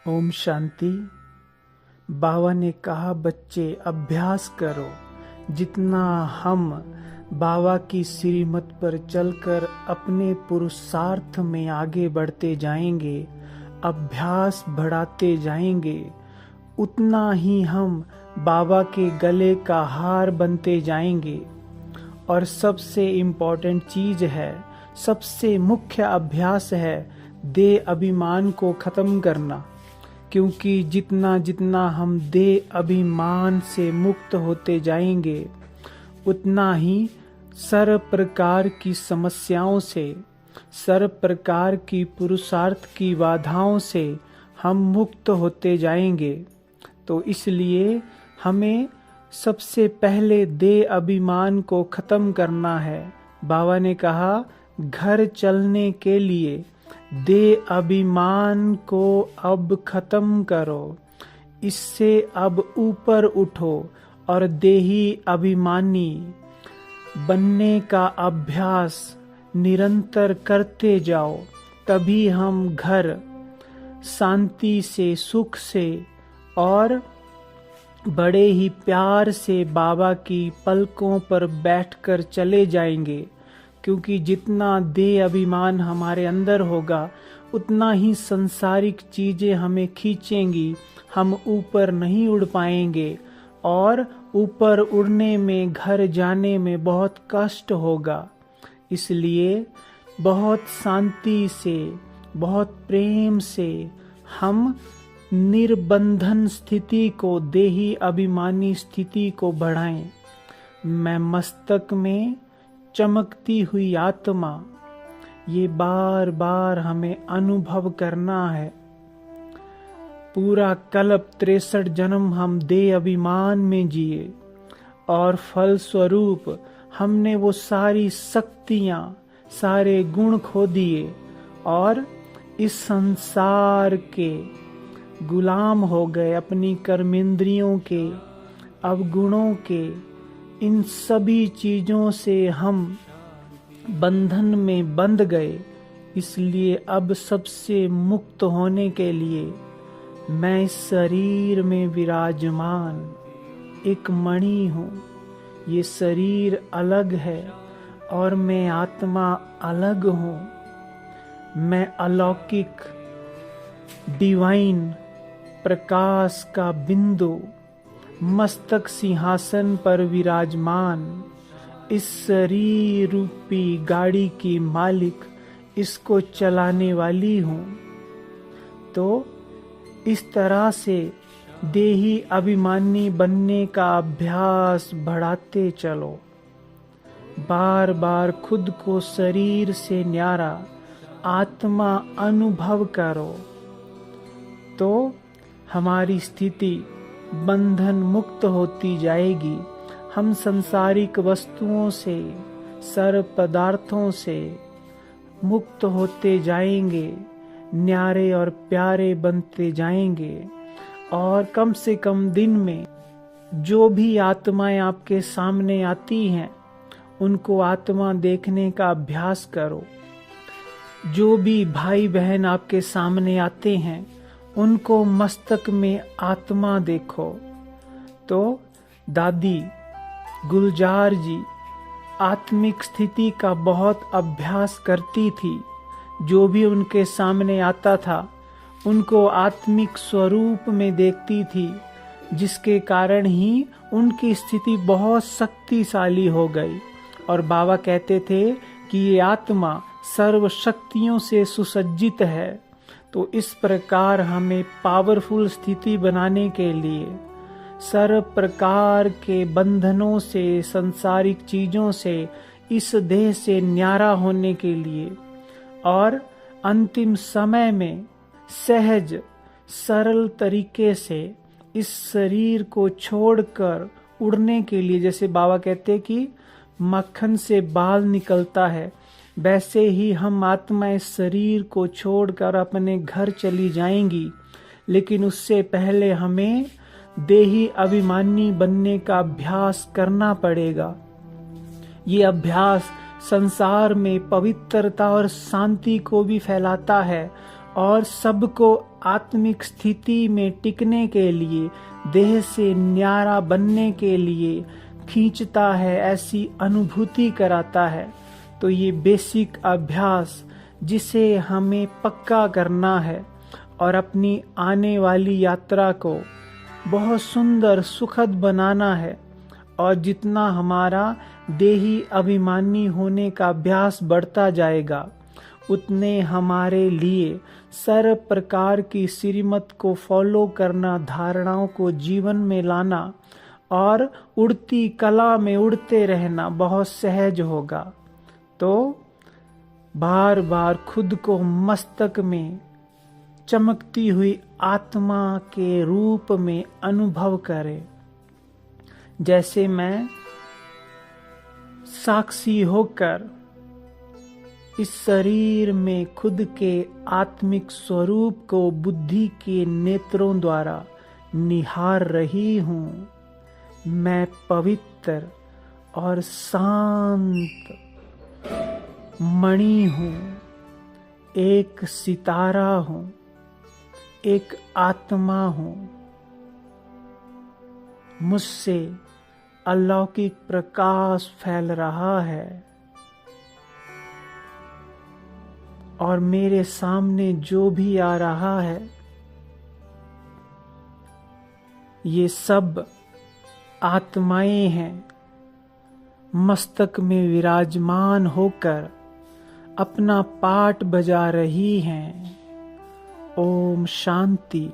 ओम शांति। बाबा ने कहा बच्चे अभ्यास करो। जितना हम बाबा की श्रीमत पर चलकर अपने पुरुषार्थ में आगे बढ़ते जाएंगे, अभ्यास बढ़ाते जाएंगे, उतना ही हम बाबा के गले का हार बनते जाएंगे। और सबसे इम्पोर्टेंट चीज है, सबसे मुख्य अभ्यास है देह अभिमान को खत्म करना। क्योंकि जितना जितना हम देह अभिमान से मुक्त होते जाएंगे, उतना ही सर्व प्रकार की समस्याओं से, सर्व प्रकार की पुरुषार्थ की बाधाओं से हम मुक्त होते जाएंगे। तो इसलिए हमें सबसे पहले देह अभिमान को खत्म करना है। बाबा ने कहा घर चलने के लिए देह अभिमान को अब खत्म करो, इससे अब ऊपर उठो और देही अभिमानी बनने का अभ्यास निरंतर करते जाओ। तभी हम घर शांति से, सुख से और बड़े ही प्यार से बाबा की पलकों पर बैठकर चले जाएंगे। क्योंकि जितना देह अभिमान हमारे अंदर होगा, उतना ही संसारिक चीजें हमें खींचेंगी, हम ऊपर नहीं उड़ पाएंगे और ऊपर उड़ने में, घर जाने में बहुत कष्ट होगा। इसलिए बहुत शांति से, बहुत प्रेम से हम निर्बंधन स्थिति को, देही अभिमानी स्थिति को बढ़ाएं। मैं मस्तक में चमकती हुई आत्मा, ये बार बार हमें अनुभव करना है। पूरा कल्प 63 जन्म हम देह अभिमान में जिए और फल स्वरूप हमने वो सारी शक्तियां, सारे गुण खो दिए और इस संसार के गुलाम हो गए, अपनी कर्मेंद्रियों के, अवगुणों के। इन सभी चीजों से हम बंधन में बंध गए। इसलिए अब सबसे मुक्त होने के लिए मैं इस शरीर में विराजमान एक मणि हूँ। ये शरीर अलग है और मैं आत्मा अलग हूँ। मैं अलौकिक डिवाइन प्रकाश का बिंदु, मस्तक सिंहासन पर विराजमान, इस शरीर रूपी गाड़ी की मालिक, इसको चलाने वाली हूँ। तो इस तरह से देही अभिमानी बनने का अभ्यास बढ़ाते चलो। बार बार खुद को शरीर से न्यारा आत्मा अनुभव करो, तो हमारी स्थिति बंधन मुक्त होती जाएगी। हम संसारिक वस्तुओं से, सर्व पदार्थों से मुक्त होते जाएंगे, न्यारे और प्यारे बनते जाएंगे। और कम से कम दिन में जो भी आत्माएं आपके सामने आती हैं, उनको आत्मा देखने का अभ्यास करो। जो भी भाई बहन आपके सामने आते हैं, उनको मस्तक में आत्मा देखो। तो दादी गुलजार जी आत्मिक स्थिति का बहुत अभ्यास करती थी। जो भी उनके सामने आता था, उनको आत्मिक स्वरूप में देखती थी, जिसके कारण ही उनकी स्थिति बहुत शक्तिशाली हो गई। और बाबा कहते थे कि ये आत्मा सर्व शक्तियों से सुसज्जित है। तो इस प्रकार हमें पावरफुल स्थिति बनाने के लिए, सर्व प्रकार के बंधनों से, सांसारिक चीजों से, इस देह से न्यारा होने के लिए और अंतिम समय में सहज सरल तरीके से इस शरीर को छोड़कर उड़ने के लिए, जैसे बाबा कहते कि मक्खन से बाल निकलता है, वैसे ही हम आत्मा इस शरीर को छोड़कर अपने घर चली जाएंगी। लेकिन उससे पहले हमें देही अभिमानी बनने का अभ्यास करना पड़ेगा। ये अभ्यास संसार में पवित्रता और शांति को भी फैलाता है और सबको आत्मिक स्थिति में टिकने के लिए, देह से न्यारा बनने के लिए खींचता है, ऐसी अनुभूति कराता है। तो ये बेसिक अभ्यास जिसे हमें पक्का करना है और अपनी आने वाली यात्रा को बहुत सुंदर सुखद बनाना है, और जितना हमारा देही अभिमानी होने का अभ्यास बढ़ता जाएगा, उतने हमारे लिए सर्व प्रकार की श्रीमत को फॉलो करना, धारणाओं को जीवन में लाना और उड़ती कला में उड़ते रहना बहुत सहज होगा। तो बार बार खुद को मस्तक में चमकती हुई आत्मा के रूप में अनुभव करें, जैसे मैं साक्षी होकर इस शरीर में खुद के आत्मिक स्वरूप को बुद्धि के नेत्रों द्वारा निहार रही हूँ। मैं पवित्र और शांत मणि हूँ, एक सितारा हूँ, एक आत्मा हूँ। मुझसे अलौकिक प्रकाश फैल रहा है और मेरे सामने जो भी आ रहा है, ये सब आत्माएं हैं, मस्तक में विराजमान होकर अपना पाठ बजा रही हैं। ओम शांति।